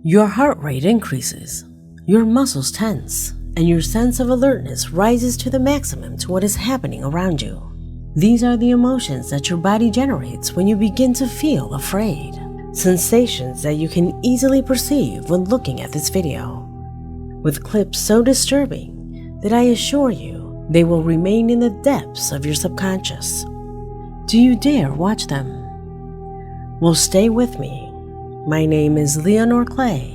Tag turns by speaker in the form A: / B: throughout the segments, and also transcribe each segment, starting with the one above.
A: Your heart rate increases, your muscles tense, and your sense of alertness rises to the maximum to what is happening around you. These are the emotions that your body generates when you begin to feel afraid, sensations that you can easily perceive when looking at this video, with clips so disturbing that I assure you they will remain in the depths of your subconscious. Do you dare watch them? Well, stay with me. My name is Leonor Clay,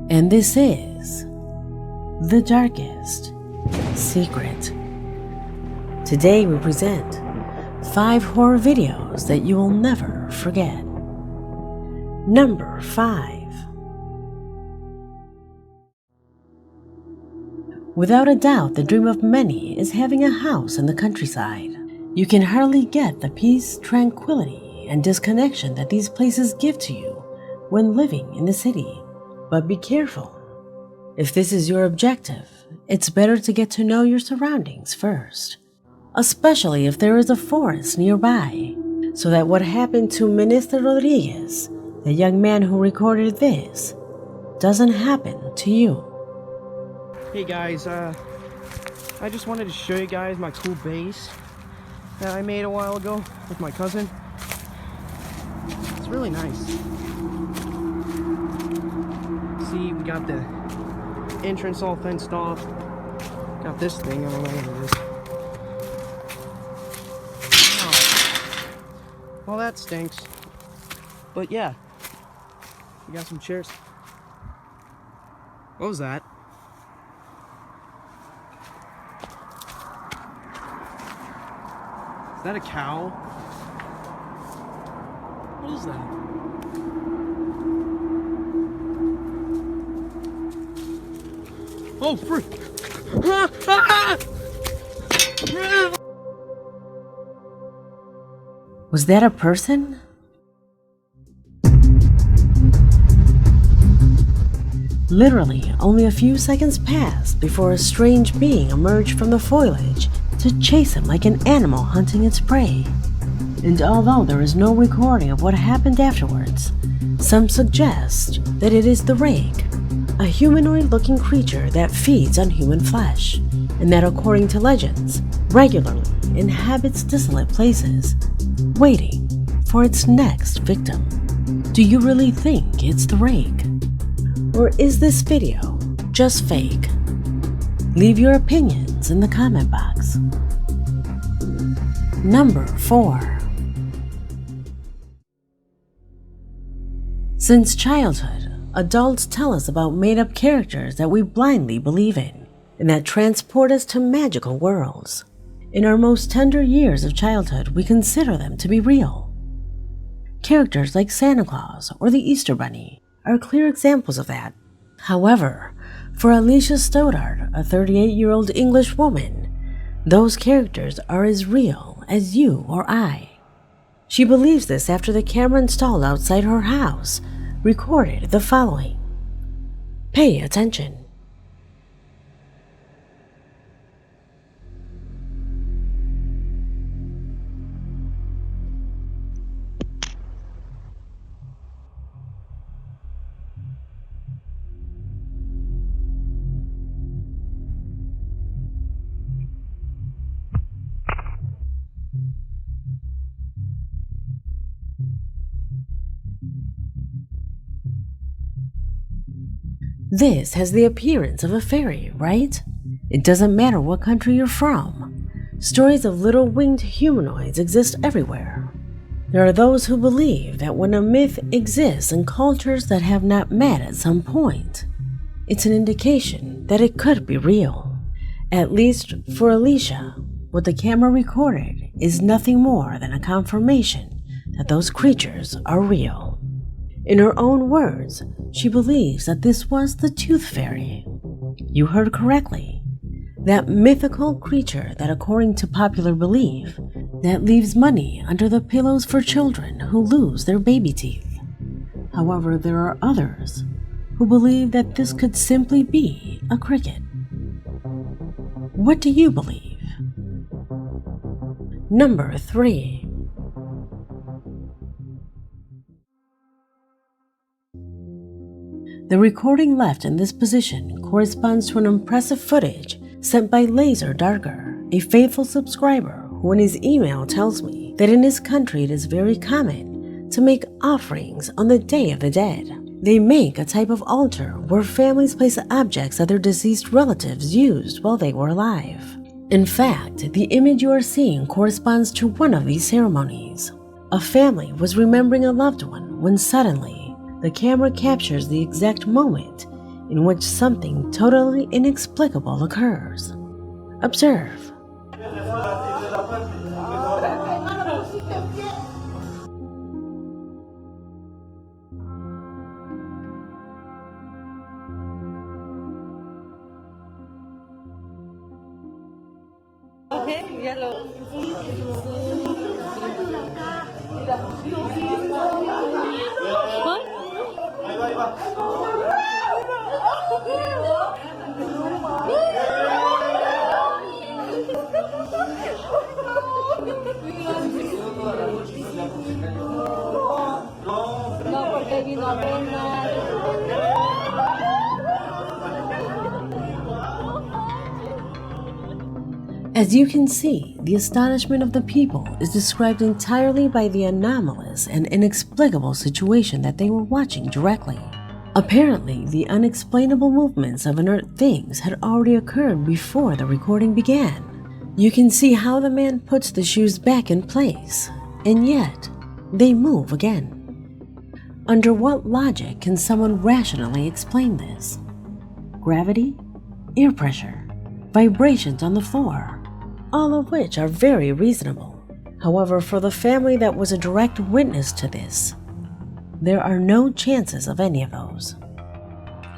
A: and this is The Darkest Secret. Today we present 5 horror videos that you will never forget. Number 5. Without a doubt, the dream of many is having a house in the countryside. You can hardly get the peace, tranquility, and disconnection that these places give to you when living in the city. But be careful. If this is your objective, it's better to get to know your surroundings first, especially if there is a forest nearby, so that what happened to Minister Rodriguez, the young man who recorded this, doesn't happen to you.
B: Hey guys, I just wanted to show you guys my cool base that I made a while ago with my cousin. It's really nice. See, we got the entrance all fenced off. Got this thing, I don't know what it is. Oh. Well, that stinks. But yeah, we got some chairs. What was that? Is that a cow? What is that? Oh, frick!
A: Was that a person? Literally, only a few seconds passed before a strange being emerged from the foliage to chase him like an animal hunting its prey. And although there is no recording of what happened afterwards, some suggest that it is the Rake, a humanoid-looking creature that feeds on human flesh, and that, according to legends, regularly inhabits desolate places, waiting for its next victim. Do you really think it's the Rake? Or is this video just fake? Leave your opinions in the comment box. Number 4. Since childhood, adults tell us about made-up characters that we blindly believe in, and that transport us to magical worlds. In our most tender years of childhood, we consider them to be real. Characters like Santa Claus or the Easter Bunny are clear examples of that. However, for Alicia Stoddard, a 38-year-old English woman, those characters are as real as you or I. She believes this after the camera installed outside her house recorded the following. Pay attention. This has the appearance of a fairy, right? It doesn't matter what country you're from. Stories of little winged humanoids exist everywhere. There are those who believe that when a myth exists in cultures that have not met at some point, it's an indication that it could be real. At least for Alicia, what the camera recorded is nothing more than a confirmation that those creatures are real. In her own words, she believes that this was the Tooth Fairy. You heard correctly. That mythical creature that, according to popular belief, that leaves money under the pillows for children who lose their baby teeth. However, there are others who believe that this could simply be a cricket. What do you believe? Number 3. The recording left in this position corresponds to an impressive footage sent by Laser Darker, a faithful subscriber who in his email tells me that in his country it is very common to make offerings on the Day of the Dead. They make a type of altar where families place objects that their deceased relatives used while they were alive. In fact, the image you are seeing corresponds to one of these ceremonies. A family was remembering a loved one when suddenly the camera captures the exact moment in which something totally inexplicable occurs. Observe.
C: Okay, ya lo. No, porque vino apenas.
A: As you can see, the astonishment of the people is described entirely by the anomalous and inexplicable situation that they were watching directly. Apparently, the unexplainable movements of inert things had already occurred before the recording began. You can see how the man puts the shoes back in place, and yet they move again. Under what logic can someone rationally explain this? Gravity, air pressure, vibrations on the floor, all of which are very reasonable. However, for the family that was a direct witness to this, there are no chances of any of those.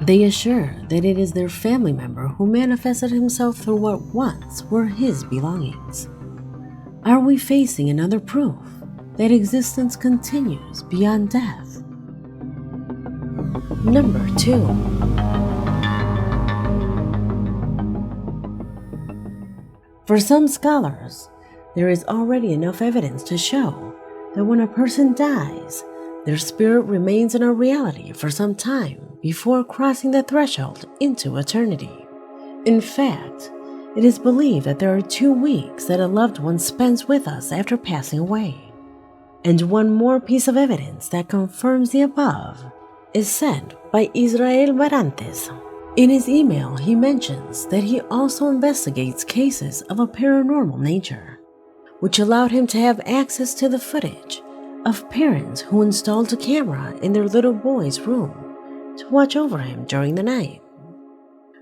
A: They assure that it is their family member who manifested himself through what once were his belongings. Are we facing another proof that existence continues beyond death? Number 2. For some scholars, there is already enough evidence to show that when a person dies, their spirit remains in our reality for some time before crossing the threshold into eternity. In fact, it is believed that there are 2 weeks that a loved one spends with us after passing away. And one more piece of evidence that confirms the above is sent by Israel Barantes. In his email, he mentions that he also investigates cases of a paranormal nature, which allowed him to have access to the footage of parents who installed a camera in their little boy's room to watch over him during the night.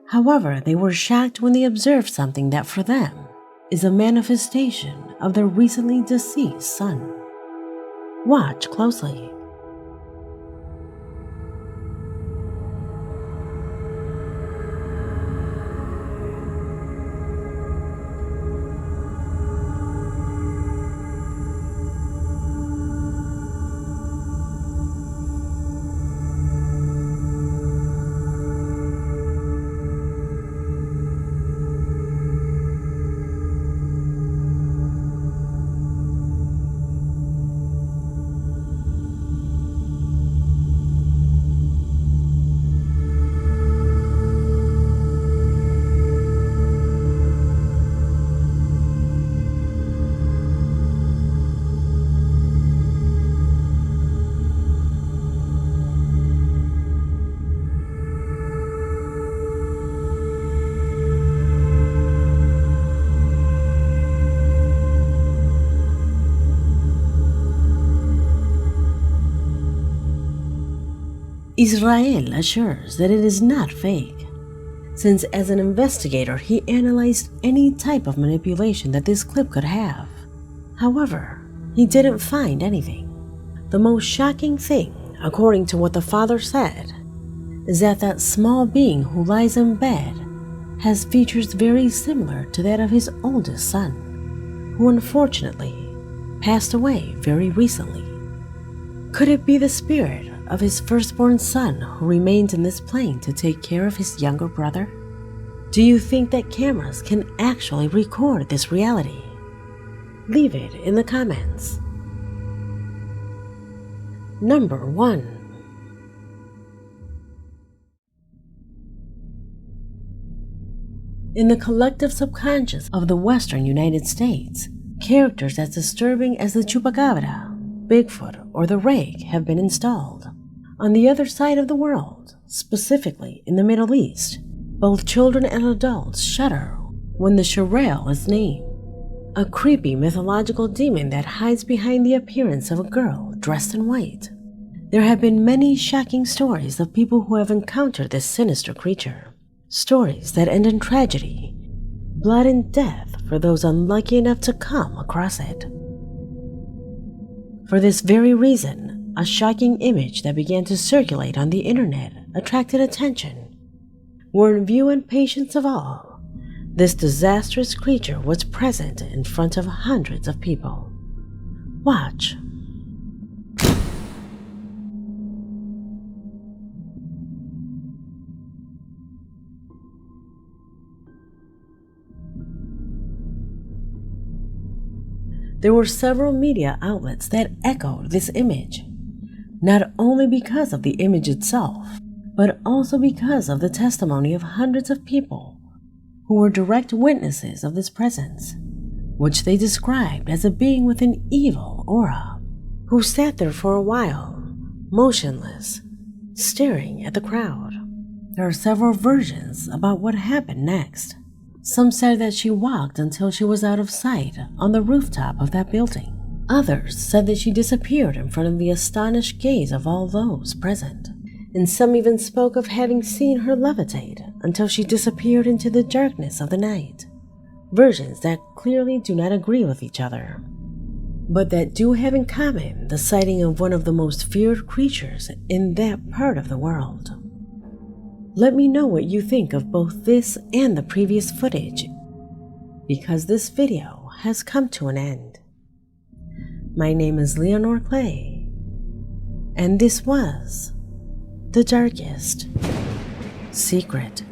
A: However, they were shocked when they observed something that for them is a manifestation of their recently deceased son. Watch closely. Israel assures that it is not fake, since as an investigator he analyzed any type of manipulation that this clip could have. However, he didn't find anything. The most shocking thing, according to what the father said, is that that small being who lies in bed has features very similar to that of his oldest son, who unfortunately passed away very recently. Could it be the spirit of his firstborn son who remains in this plane to take care of his younger brother? Do you think that cameras can actually record this reality? Leave it in the comments. Number 1. In the collective subconscious of the western United States, characters as disturbing as the Chupacabra, Bigfoot, or the Rake have been installed. On the other side of the world, specifically in the Middle East, both children and adults shudder when the Shirael is named, a creepy mythological demon that hides behind the appearance of a girl dressed in white. There have been many shocking stories of people who have encountered this sinister creature, stories that end in tragedy, blood and death for those unlucky enough to come across it. For this very reason, a shocking image that began to circulate on the internet attracted attention. Were in view and patience of all, this disastrous creature was present in front of hundreds of people. Watch. There were several media outlets that echoed this image, not only because of the image itself, but also because of the testimony of hundreds of people who were direct witnesses of this presence, which they described as a being with an evil aura, who sat there for a while, motionless, staring at the crowd. There are several versions about what happened next. Some said that she walked until she was out of sight on the rooftop of that building. Others said that she disappeared in front of the astonished gaze of all those present. And some even spoke of having seen her levitate until she disappeared into the darkness of the night. Versions that clearly do not agree with each other, but that do have in common the sighting of one of the most feared creatures in that part of the world. Let me know what you think of both this and the previous footage, because this video has come to an end. My name is Leonore Clay, and this was The Darkest Secret.